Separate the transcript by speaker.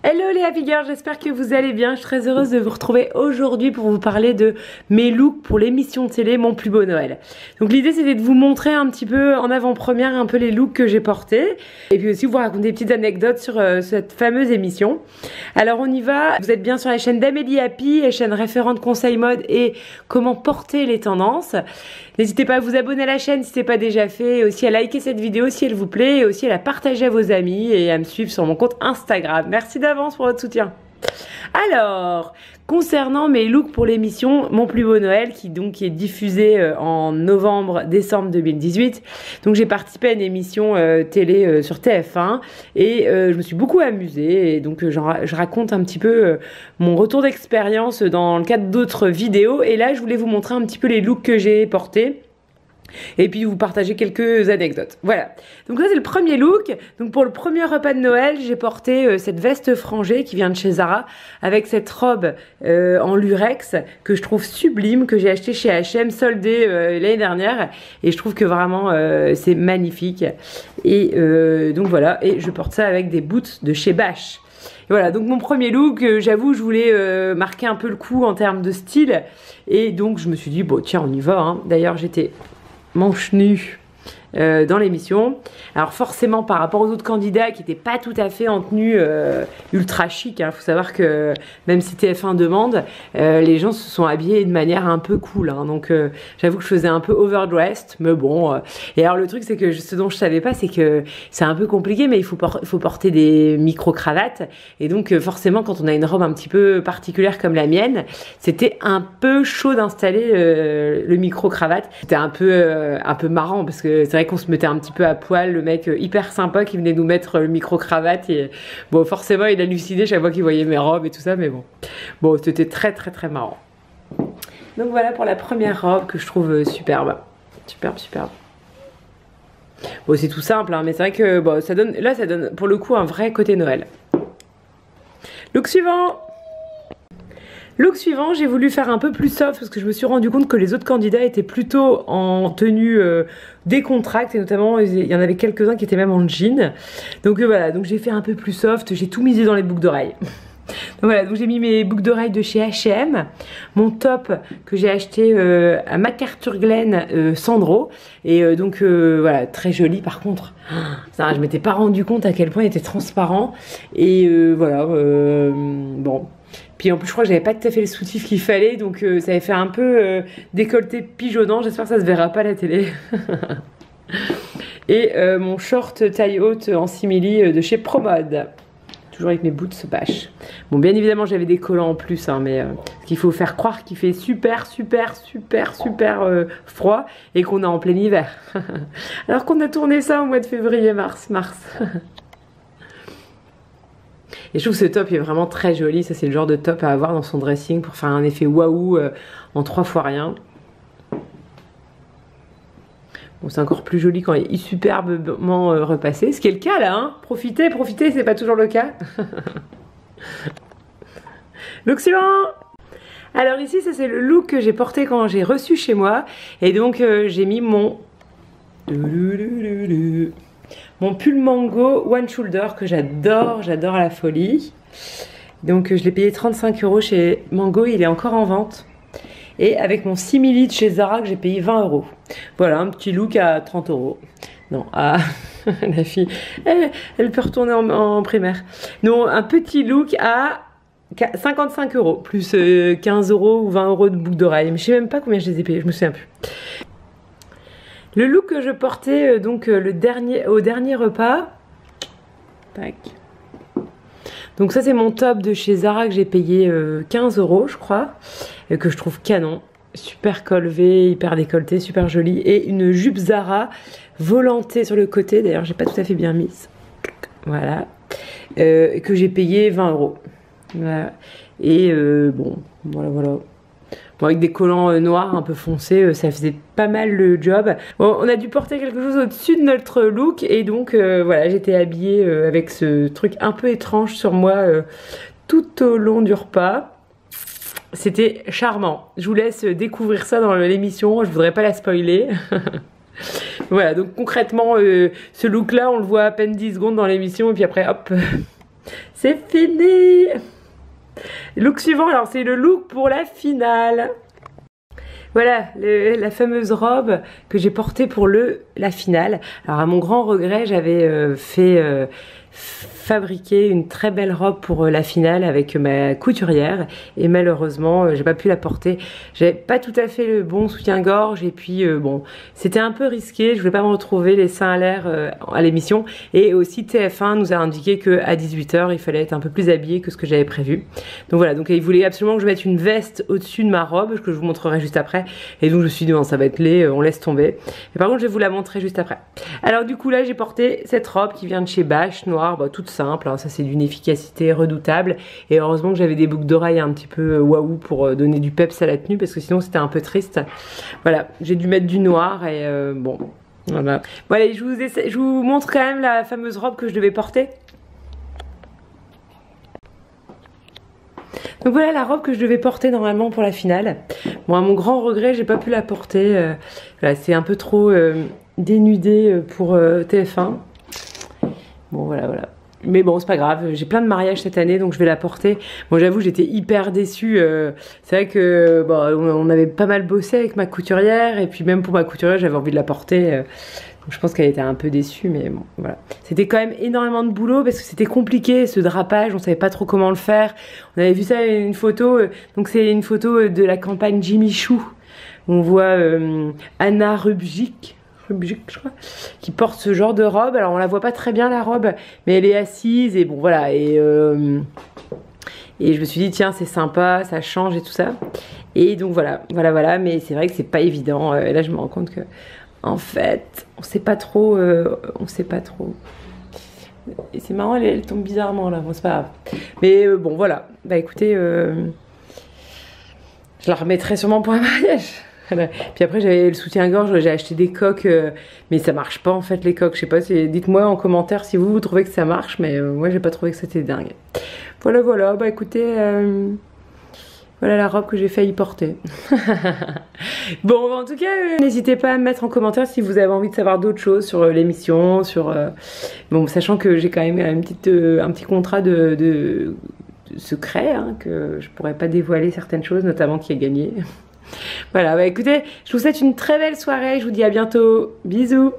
Speaker 1: Hello les Happy Girls, j'espère que vous allez bien. Je suis très heureuse de vous retrouver aujourd'hui pour vous parler de mes looks pour l'émission télé Mon plus beau Noël. Donc l'idée c'était de vous montrer un petit peu en avant-première un peu les looks que j'ai portés et puis aussi vous raconter des petites anecdotes sur cette fameuse émission. Alors on y va, vous êtes bien sur la chaîne d'Amélie Happy, la chaîne référente conseil mode et comment porter les tendances. N'hésitez pas à vous abonner à la chaîne si ce n'est pas déjà fait, et aussi à liker cette vidéo si elle vous plaît, et aussi à la partager à vos amis et à me suivre sur mon compte Instagram. Merci d'avance pour votre soutien. Alors, concernant mes looks pour l'émission Mon plus beau Noël, qui est diffusée en novembre-décembre 2018, donc j'ai participé à une émission télé sur TF1 et je me suis beaucoup amusée et donc je raconte un petit peu mon retour d'expérience dans le cadre d'autres vidéos et là je voulais vous montrer un petit peu les looks que j'ai portés. Et puis vous partager quelques anecdotes. Voilà. Donc ça c'est le premier look. Donc pour le premier repas de Noël, j'ai porté cette veste frangée qui vient de chez Zara avec cette robe en lurex que je trouve sublime, que j'ai acheté chez H&M soldée l'année dernière et je trouve que vraiment c'est magnifique. Et donc voilà. Et je porte ça avec des boots de chez Bash. Et voilà, donc mon premier look, j'avoue, je voulais marquer un peu le coup en termes de style. Et donc je me suis dit, bon tiens, on y va. Hein. D'ailleurs, j'étais manche nue dans l'émission. Alors forcément par rapport aux autres candidats qui n'étaient pas tout à fait en tenue ultra chic, hein. Faut savoir que même si TF1 demande, les gens se sont habillés de manière un peu cool, hein. Donc j'avoue que je faisais un peu overdressed, mais bon. Et alors le truc c'est que ce dont je savais pas, c'est que c'est un peu compliqué, mais il faut porter des micro-cravates. Et donc forcément quand on a une robe un petit peu particulière comme la mienne, c'était un peu chaud d'installer le micro-cravate. C'était un peu marrant parce que c'est vrai qu'on se mettait un petit peu à poil, le mec hyper sympa qui venait nous mettre le micro-cravate et bon forcément il hallucinait chaque fois qu'il voyait mes robes et tout ça, mais bon c'était très marrant. Donc voilà pour la première robe que je trouve superbe. Superbe. Bon c'est tout simple hein, mais c'est vrai que bon, ça donne pour le coup un vrai côté Noël. Look suivant, j'ai voulu faire un peu plus soft parce que je me suis rendu compte que les autres candidats étaient plutôt en tenue décontracte et notamment il y en avait quelques-uns qui étaient même en jean. Donc voilà, donc j'ai fait un peu plus soft, j'ai tout misé dans les boucles d'oreilles. Donc voilà, donc j'ai mis mes boucles d'oreilles de chez H&M, mon top que j'ai acheté à MacArthur Glen Sandro et donc voilà, très joli par contre. Ça, je m'étais pas rendu compte à quel point il était transparent et voilà, bon. Puis en plus je crois que j'avais pas tout à fait le soutif qu'il fallait, donc ça avait fait un peu décolleté pigeonnant, j'espère que ça se verra pas à la télé. Et mon short taille haute en simili de chez Promode. Toujours avec mes boots Bash. Bon bien évidemment j'avais des collants en plus, hein, mais qu'il faut faire croire qu'il fait super froid et qu'on est en plein hiver. Alors qu'on a tourné ça au mois de février-mars. Et je trouve que ce top est vraiment très joli. Ça c'est le genre de top à avoir dans son dressing pour faire un effet waouh en 3 fois rien. Bon, c'est encore plus joli quand il est superbement repassé. Ce qui est le cas là, hein. Profitez, c'est pas toujours le cas. Look suivant. Alors ici, ça c'est le look que j'ai porté quand j'ai reçu chez moi. Et donc j'ai mis mon pull mango one shoulder que j'adore à la folie. Donc je l'ai payé 35 € chez Mango, il est encore en vente. Et avec mon simili de chez Zara que j'ai payé 20 €. Voilà, un petit look à 30 €. Non, la fille, elle peut retourner en primaire. Non, un petit look à 55 €, plus 15 € ou 20 € de boucle d'oreille. Mais je sais même pas combien je les ai payés, je me souviens plus. Le look que je portais au dernier repas. Tac. Donc ça c'est mon top de chez Zara que j'ai payé 15 € je crois. Et que je trouve canon. Super col V, hyper décolleté, super joli. Et une jupe Zara volantée sur le côté. D'ailleurs j'ai pas tout à fait bien mise. Voilà. Que j'ai payé 20 €. Voilà. Et bon, voilà. Bon, avec des collants noirs un peu foncés, ça faisait pas mal le job. Bon, on a dû porter quelque chose au-dessus de notre look et donc voilà, j'étais habillée avec ce truc un peu étrange sur moi tout au long du repas. C'était charmant. Je vous laisse découvrir ça dans l'émission, je voudrais pas la spoiler. Voilà, donc concrètement, ce look-là, on le voit à peine 10 secondes dans l'émission et puis après, hop, C'est fini. Look suivant, alors c'est le look pour la finale. Voilà, la fameuse robe que j'ai portée pour la finale. Alors à mon grand regret, j'avais fait fabriquer une très belle robe pour la finale avec ma couturière et malheureusement j'ai pas pu la porter. J'avais pas tout à fait le bon soutien-gorge et puis bon, c'était un peu risqué, je voulais pas me retrouver les seins à l'air à l'émission et aussi TF1 nous a indiqué que à 18 h il fallait être un peu plus habillé que ce que j'avais prévu. Donc voilà, donc il voulait absolument que je mette une veste au-dessus de ma robe que je vous montrerai juste après et donc je me suis dit non, ça va être laid, on laisse tomber. Et par contre je vais vous la montrer juste après. Alors du coup là j'ai porté cette robe qui vient de chez Bache, noire, bah, toute simple, hein, ça c'est d'une efficacité redoutable et heureusement que j'avais des boucles d'oreilles un petit peu waouh pour donner du peps à la tenue parce que sinon c'était un peu triste. Voilà, j'ai dû mettre du noir et bon, voilà. Bon allez, je vous montre quand même la fameuse robe que je devais porter. Donc voilà la robe que je devais porter normalement pour la finale. Bon, à mon grand regret, j'ai pas pu la porter. Voilà, c'est un peu trop dénudé pour TF1. Bon, voilà. Mais bon, c'est pas grave. J'ai plein de mariages cette année, donc je vais la porter. Bon, j'avoue, j'étais hyper déçue. C'est vrai que bon, on avait pas mal bossé avec ma couturière. Et puis même pour ma couturière, j'avais envie de la porter. Donc je pense qu'elle était un peu déçue, mais bon, voilà. C'était quand même énormément de boulot parce que c'était compliqué, ce drapage, on savait pas trop comment le faire. On avait vu ça, une photo, donc c'est une photo de la campagne Jimmy Choo. On voit Anna Rubjic, je crois, qui porte ce genre de robe. Alors on la voit pas très bien la robe, mais elle est assise et bon voilà. Et je me suis dit tiens c'est sympa, ça change et tout ça. Et donc voilà. Mais c'est vrai que c'est pas évident. Et là je me rends compte que en fait, on sait pas trop. Et c'est marrant, elle tombe bizarrement là, bon c'est pas grave. Mais bon voilà, bah écoutez, je la remettrai sûrement pour un mariage. Voilà. Puis après j'avais le soutien-gorge, j'ai acheté des coques, mais ça marche pas en fait les coques, je sais pas, dites-moi en commentaire si vous trouvez que ça marche, mais moi j'ai pas trouvé que c'était dingue. Voilà, bah écoutez... Voilà la robe que j'ai failli porter. Bon, en tout cas, n'hésitez pas à me mettre en commentaire si vous avez envie de savoir d'autres choses sur l'émission, bon, sachant que j'ai quand même un petit contrat de secret, hein, que je pourrais pas dévoiler certaines choses, notamment qui a gagné. Voilà, bah écoutez, je vous souhaite une très belle soirée, je vous dis à bientôt. Bisous.